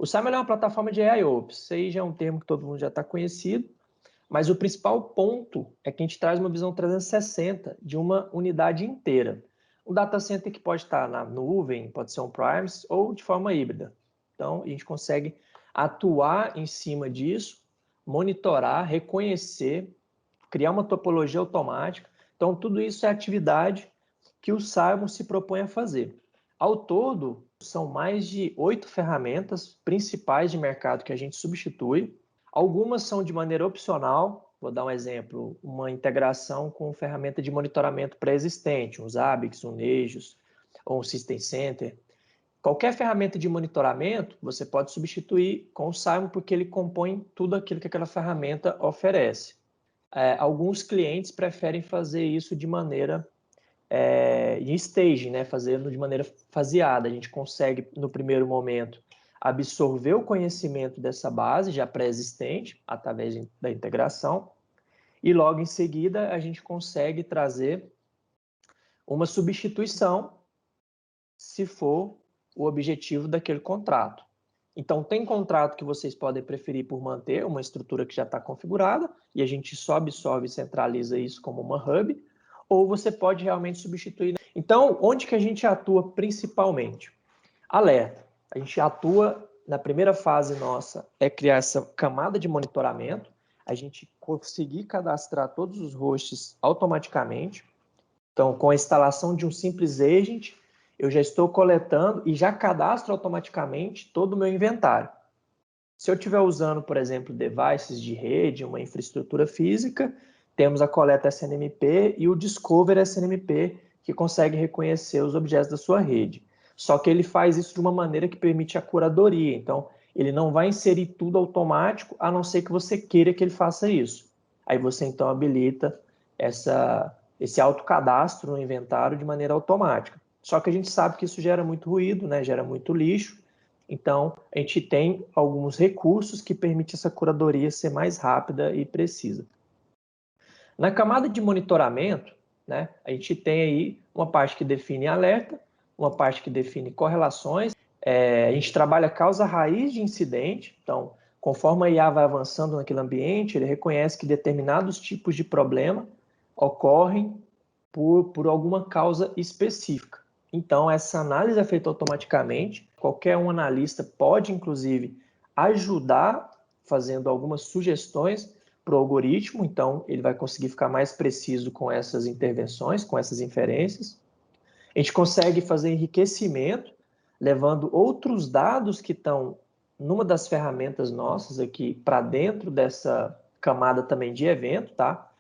O Simon é uma plataforma de AIOps. Isso aí já é um termo que todo mundo já está conhecido, mas o principal ponto é que a gente traz uma visão 360 de uma unidade inteira. Um data center que pode estar na nuvem, pode ser on-premise ou de forma híbrida. Então, a gente consegue atuar em cima disso, monitorar, reconhecer, criar uma topologia automática. Então, tudo isso é atividade que o Simon se propõe a fazer. Ao todo, são mais de 8 ferramentas principais de mercado que a gente substitui. Algumas são de maneira opcional. Vou dar um exemplo, uma integração com ferramenta de monitoramento pré-existente, um Zabbix, um Nagios ou um System Center. Qualquer ferramenta de monitoramento, você pode substituir com o Simon, porque ele compõe tudo aquilo que aquela ferramenta oferece. Alguns clientes preferem fazer isso de maneira em stage, né? Fazendo de maneira faseada. A gente consegue, no primeiro momento, absorver o conhecimento dessa base já pré-existente, através da integração, e logo em seguida a gente consegue trazer uma substituição, se for o objetivo daquele contrato. Então, tem contrato que vocês podem preferir por manter uma estrutura que já está configurada, e a gente só absorve e centraliza isso como uma hub, ou você pode realmente substituir. Então, onde que a gente atua principalmente? Alerta. A gente atua, na primeira fase nossa, é criar essa camada de monitoramento, a gente conseguir cadastrar todos os hosts automaticamente. Então, com a instalação de um simples agent, eu já estou coletando e já cadastro automaticamente todo o meu inventário. Se eu estiver usando, por exemplo, devices de rede, uma infraestrutura física, temos a coleta SNMP e o Discover SNMP, que consegue reconhecer os objetos da sua rede. Só que ele faz isso de uma maneira que permite a curadoria. Então, ele não vai inserir tudo automático, a não ser que você queira que ele faça isso. Aí você, então, habilita esse autocadastro no inventário de maneira automática. Só que a gente sabe que isso gera muito ruído, né? Gera muito lixo. Então, a gente tem alguns recursos que permitem essa curadoria ser mais rápida e precisa. Na camada de monitoramento, né, a gente tem aí uma parte que define alerta, uma parte que define correlações. A gente trabalha causa raiz de incidente. Então, conforme a IA vai avançando naquele ambiente, ele reconhece que determinados tipos de problema ocorrem por alguma causa específica. Então, essa análise é feita automaticamente. Qualquer um analista pode, inclusive, ajudar fazendo algumas sugestões para o algoritmo. Então, ele vai conseguir ficar mais preciso com essas intervenções, com essas inferências. A gente consegue fazer enriquecimento, levando outros dados que estão numa das ferramentas nossas aqui para dentro dessa camada também de evento, tá?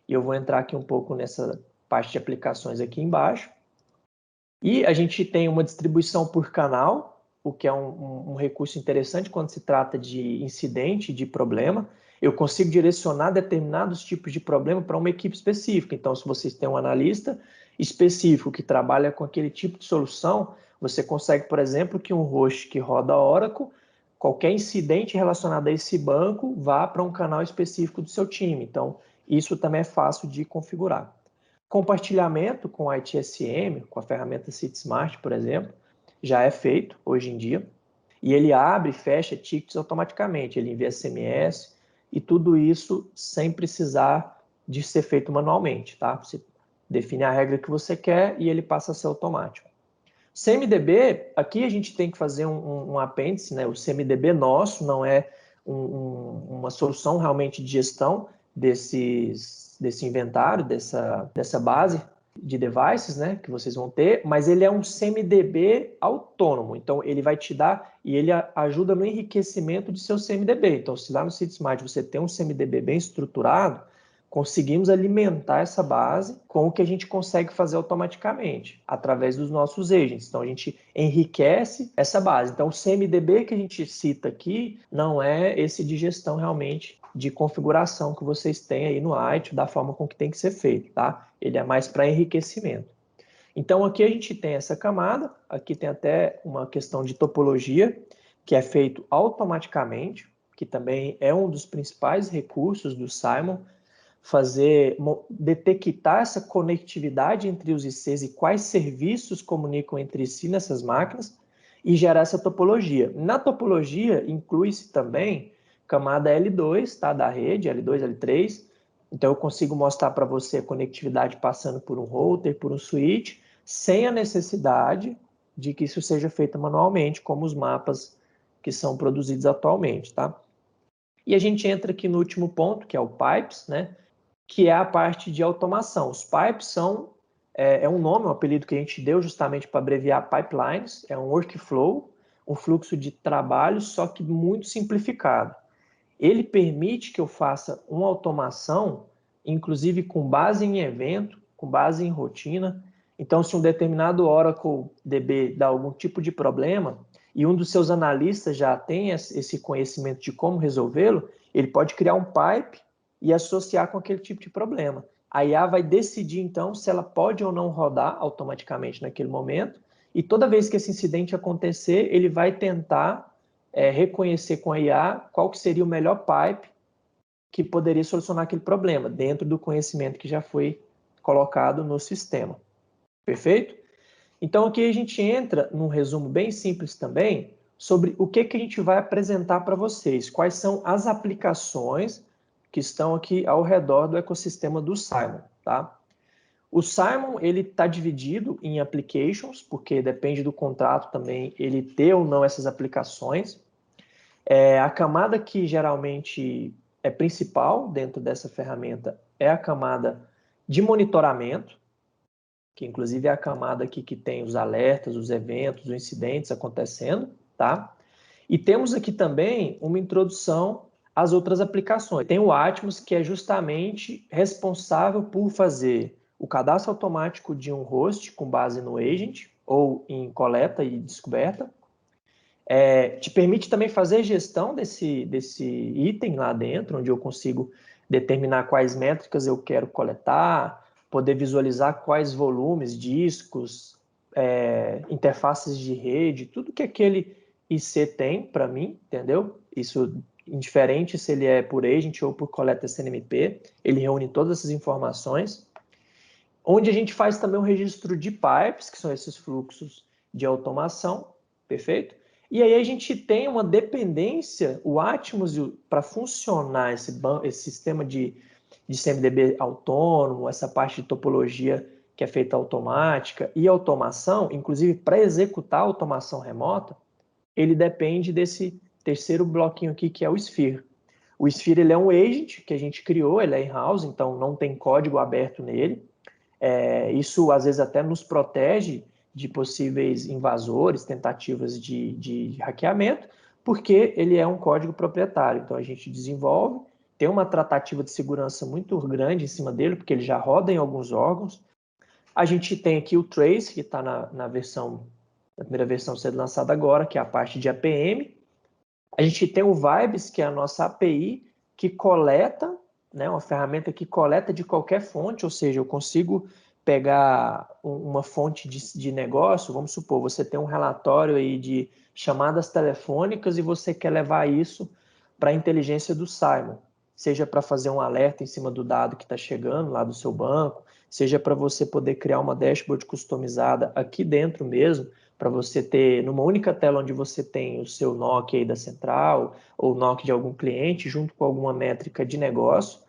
E eu vou entrar aqui um pouco nessa parte de aplicações aqui embaixo. E a gente tem uma distribuição por canal, o que é um recurso interessante quando se trata de incidente, de problema. Eu consigo direcionar determinados tipos de problema para uma equipe específica. Então, se vocês têm um analista específico que trabalha com aquele tipo de solução, você consegue, por exemplo, que um host que roda Oracle, qualquer incidente relacionado a esse banco vá para um canal específico do seu time. Então, isso também é fácil de configurar. Compartilhamento com a ITSM, com a ferramenta CitySmart, por exemplo, já é feito hoje em dia. E ele abre e fecha tickets automaticamente, ele envia SMS e tudo isso sem precisar de ser feito manualmente, tá? Você define a regra que você quer e ele passa a ser automático. CMDB, aqui a gente tem que fazer um apêndice, né? O CMDB nosso não é uma solução realmente de gestão desse inventário, dessa base de devices, né, que vocês vão ter, mas ele é um CMDB autônomo, então ele vai te dar e ele ajuda no enriquecimento de seu CMDB. Então, se lá no CitySmart você tem um CMDB bem estruturado, conseguimos alimentar essa base com o que a gente consegue fazer automaticamente, através dos nossos agents. Então, a gente enriquece essa base. Então, o CMDB que a gente cita aqui não é esse de gestão realmente de configuração que vocês têm aí no ITIL, da forma com que tem que ser feito, tá? Ele é mais para enriquecimento. Então, aqui a gente tem essa camada, aqui tem até uma questão de topologia, que é feito automaticamente, que também é um dos principais recursos do Simon, detectar essa conectividade entre os ICs e quais serviços comunicam entre si nessas máquinas. e gerar essa topologia. Na topologia, inclui-se também camada L2, tá, da rede, L2, L3. Então, eu consigo mostrar para você a conectividade passando por um router, por um switch, sem a necessidade de que isso seja feito manualmente, como os mapas que são produzidos atualmente, tá? E a gente entra aqui no último ponto, que é o Pipes, né? Que é a parte de automação. Os pipes são, é um nome, um apelido que a gente deu justamente para abreviar pipelines, é um workflow, um fluxo de trabalho, só que muito simplificado. Ele permite que eu faça uma automação, inclusive com base em evento, com base em rotina. Então, se um determinado Oracle DB dá algum tipo de problema e um dos seus analistas já tem esse conhecimento de como resolvê-lo, ele pode criar um pipe e associar com aquele tipo de problema. A IA vai decidir, então, se ela pode ou não rodar automaticamente naquele momento, e toda vez que esse incidente acontecer, ele vai tentar reconhecer com a IA qual que seria o melhor pipe que poderia solucionar aquele problema, dentro do conhecimento que já foi colocado no sistema. Perfeito? Então, aqui a gente entra num resumo bem simples também sobre o que a gente vai apresentar para vocês, quais são as aplicações que estão aqui ao redor do ecossistema do Simon, tá? O Simon, ele está dividido em applications, porque depende do contrato também ele ter ou não essas aplicações. A camada que geralmente é principal dentro dessa ferramenta é a camada de monitoramento, que inclusive é a camada aqui que tem os alertas, os eventos, os incidentes acontecendo, tá? E temos aqui também uma introdução às outras aplicações. Tem o Atmos, que é justamente responsável por fazer o cadastro automático de um host com base no agent, ou em coleta e descoberta. Te permite também fazer gestão desse item lá dentro, onde eu consigo determinar quais métricas eu quero coletar, poder visualizar quais volumes, discos, interfaces de rede, tudo que aquele IC tem para mim, entendeu? Isso indiferente se ele é por agent ou por coleta SNMP, ele reúne todas essas informações. Onde a gente faz também um registro de pipes, que são esses fluxos de automação, perfeito? E aí a gente tem uma dependência, o Atmos, para funcionar esse sistema de CMDB autônomo, essa parte de topologia que é feita automática e automação, inclusive para executar a automação remota, ele depende desse terceiro bloquinho aqui, que é o Sphere. O Sphere ele é um agent que a gente criou, ele é in-house, então não tem código aberto nele. Isso às vezes até nos protege de possíveis invasores, tentativas de hackeamento, porque ele é um código proprietário. Então a gente desenvolve, tem uma tratativa de segurança muito grande em cima dele, porque ele já roda em alguns órgãos. A gente tem aqui o Trace, que está na primeira versão sendo lançada agora, que é a parte de APM. A gente tem o Vibes, que é a nossa API, que coleta, né, uma ferramenta que coleta de qualquer fonte, ou seja, eu consigo pegar uma fonte de negócio, vamos supor, você tem um relatório aí de chamadas telefônicas e você quer levar isso para a inteligência do Simon, seja para fazer um alerta em cima do dado que está chegando lá do seu banco, seja para você poder criar uma dashboard customizada aqui dentro mesmo, para você ter numa única tela onde você tem o seu NOC aí da central ou NOC de algum cliente junto com alguma métrica de negócio.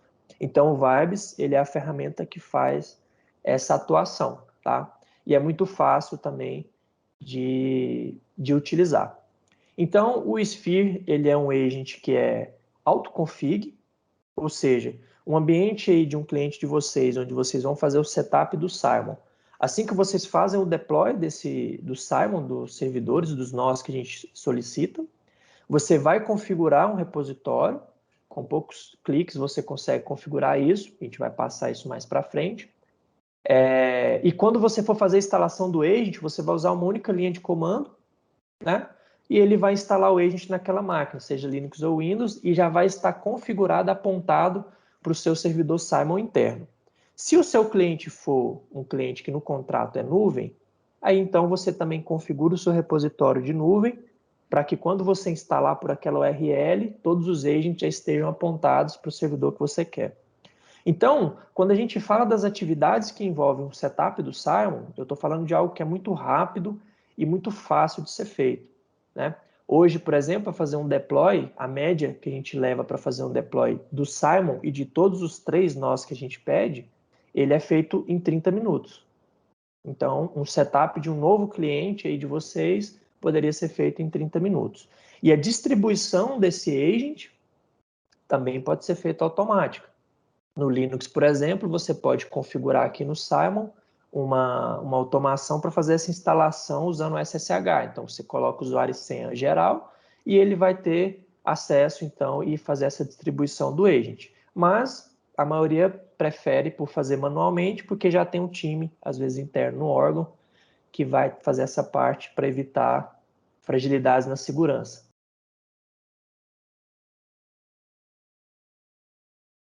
Então o Vibes, ele é a ferramenta que faz essa atuação, tá? E é muito fácil também de utilizar. Então o Sphere, ele é um agent que é autoconfig, ou seja, um ambiente aí de um cliente de vocês, onde vocês vão fazer o setup do Simon. Assim que vocês fazem o deploy do Simon, dos servidores, dos nós que a gente solicita, você vai configurar um repositório, com poucos cliques você consegue configurar isso, a gente vai passar isso mais para frente. E quando você for fazer a instalação do agent, você vai usar uma única linha de comando, né? E ele vai instalar o agent naquela máquina, seja Linux ou Windows, e já vai estar configurado, apontado para o seu servidor Simon interno. Se o seu cliente for um cliente que no contrato é nuvem, aí então você também configura o seu repositório de nuvem para que quando você instalar por aquela URL, todos os agents já estejam apontados para o servidor que você quer. Então, quando a gente fala das atividades que envolvem o setup do Simon, eu estou falando de algo que é muito rápido e muito fácil de ser feito, né? Hoje, por exemplo, para fazer um deploy, a média que a gente leva para fazer um deploy do Simon e de todos os 3 nós que a gente pede, ele é feito em 30 minutos. Então, um setup de um novo cliente aí de vocês poderia ser feito em 30 minutos. E a distribuição desse agent também pode ser feita automática. No Linux, por exemplo, você pode configurar aqui no Simon uma automação para fazer essa instalação usando o SSH. Então, você coloca o usuário e senha geral e ele vai ter acesso, então, e fazer essa distribuição do agent. Mas a maioria prefere por fazer manualmente, porque já tem um time, às vezes interno no órgão, que vai fazer essa parte para evitar fragilidades na segurança.